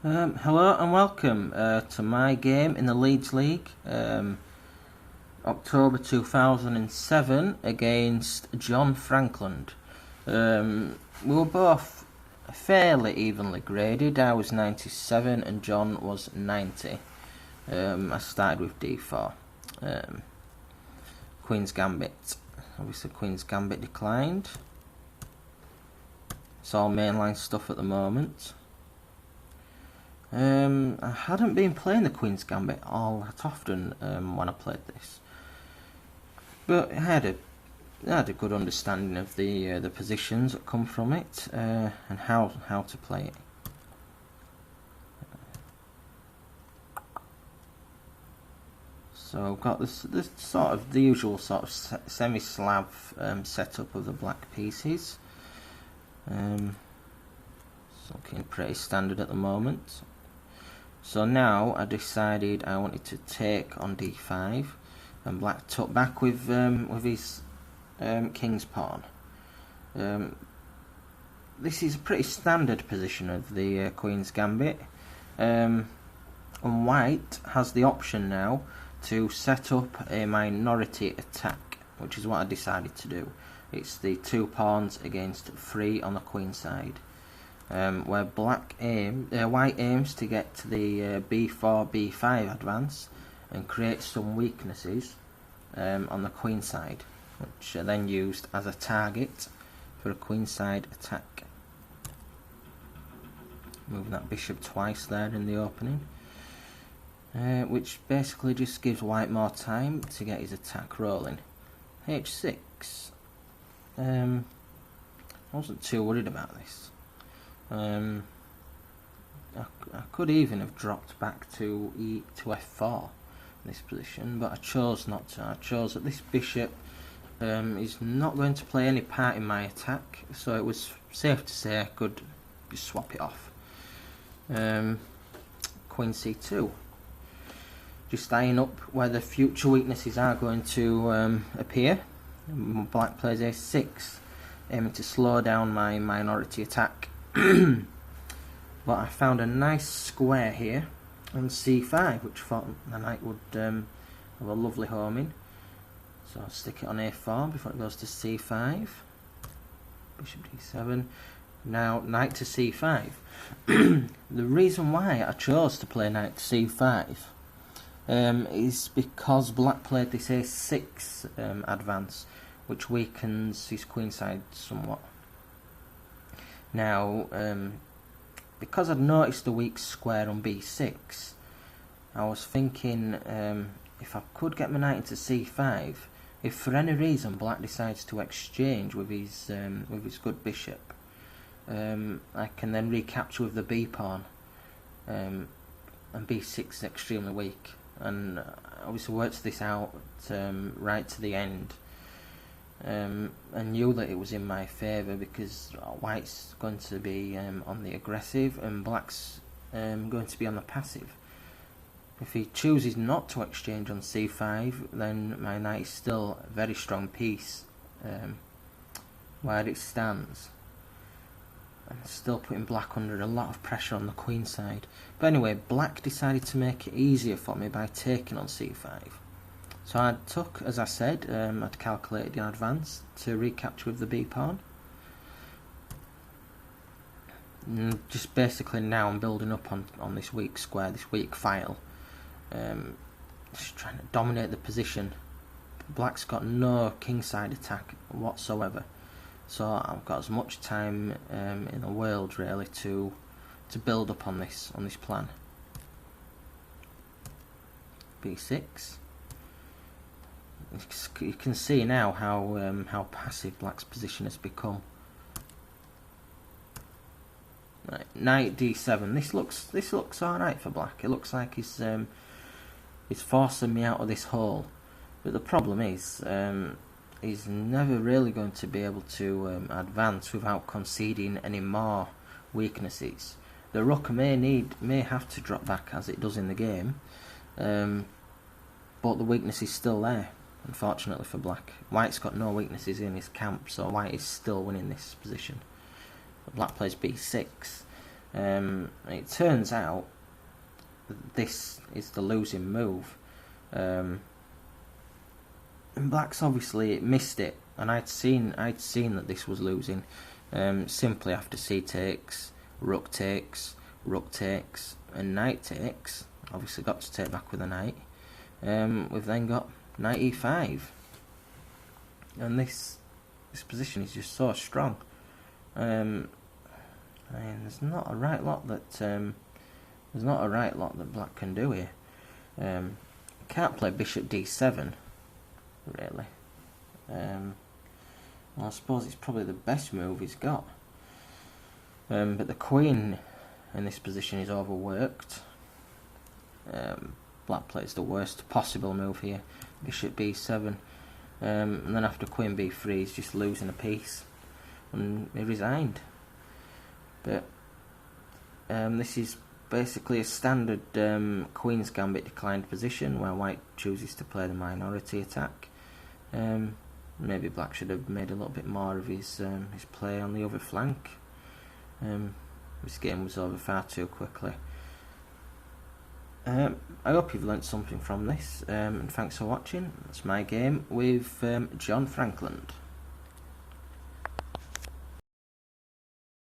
Hello and welcome to my game in the Leeds League, October 2007 against John Frankland. We were both fairly evenly graded. I was 97 and John was 90. I started with d4. Queen's Gambit. Obviously Queen's Gambit declined. It's all mainline stuff at the moment. I hadn't been playing the Queen's Gambit all that often when I played this, but I had a good understanding of the positions that come from it and how to play it. So I've got this sort of the usual sort of semi-slab setup of the black pieces. It's looking pretty standard at the moment. So now I decided I wanted to take on d5, and black took back with his king's pawn. This is a pretty standard position of the Queen's Gambit, and white has the option now to set up a minority attack, which is what I decided to do. It's the 2 pawns against 3 on the queen side. Where white aims to get to the b4, b5 advance and create some weaknesses on the queen side, which are then used as a target for a queenside attack. Moving that bishop twice there in the opening, which basically just gives white more time to get his attack rolling. h6. I wasn't too worried about this. I could even have dropped back to f4 in this position, but I chose not to. I chose that this bishop is not going to play any part in my attack, so it was safe to say I could just swap it off. Queen c2, just eyeing up where the future weaknesses are going to appear. Black plays a6, aiming to slow down my minority attack. But I found a nice square here on c5, which I thought the knight would have a lovely home in. So I'll stick it on a4 before it goes to c5. Bishop d7. Now knight to c5. The reason why I chose to play knight to c5 is because black played this a6 advance, which weakens his queenside somewhat. Now, because I'd noticed the weak square on b6, I was thinking if I could get my knight into c5, if for any reason black decides to exchange with his good bishop, I can then recapture with the b pawn, and b6 is extremely weak, and obviously works this out right to the end. I knew that it was in my favour because white's going to be on the aggressive and black's going to be on the passive. If he chooses not to exchange on c5, then my knight is still a very strong piece where it stands, and still putting black under a lot of pressure on the queen side. But anyway, black decided to make it easier for me by taking on c5. So I took, as I said, I'd calculated in advance to recapture with the b pawn. And just basically now I'm building up on this weak square, this weak file. Just trying to dominate the position. Black's got no kingside attack whatsoever, so I've got as much time in the world really to build up on this plan. b6. You can see now how passive black's position has become. Right, knight d7. This looks alright for black. It looks like he's forcing me out of this hole. But the problem is he's never really going to be able to advance without conceding any more weaknesses. The rook may have to drop back as it does in the game, but the weakness is still there. Unfortunately for black, white's got no weaknesses in his camp, so white is still winning this position. But black plays b6. It turns out that this is the losing move. And Black's obviously missed it, and I'd seen that this was losing. Simply after c takes, rook takes, and knight takes. Obviously got to take back with a knight. We've then got knight e5, and this position is just so strong. And there's not a right lot that Black can do here. Can't play bishop d7, really. Well, I suppose it's probably the best move he's got. But the queen in this position is overworked. Black plays the worst possible move here, bishop b7, and then after queen b3 he's just losing a piece, and he resigned. But this is basically a standard Queen's Gambit declined position where white chooses to play the minority attack. Maybe Black should have made a little bit more of his play on the other flank. This game was over far too quickly. I hope you've learnt something from this, and thanks for watching. That's my game with J Frankland.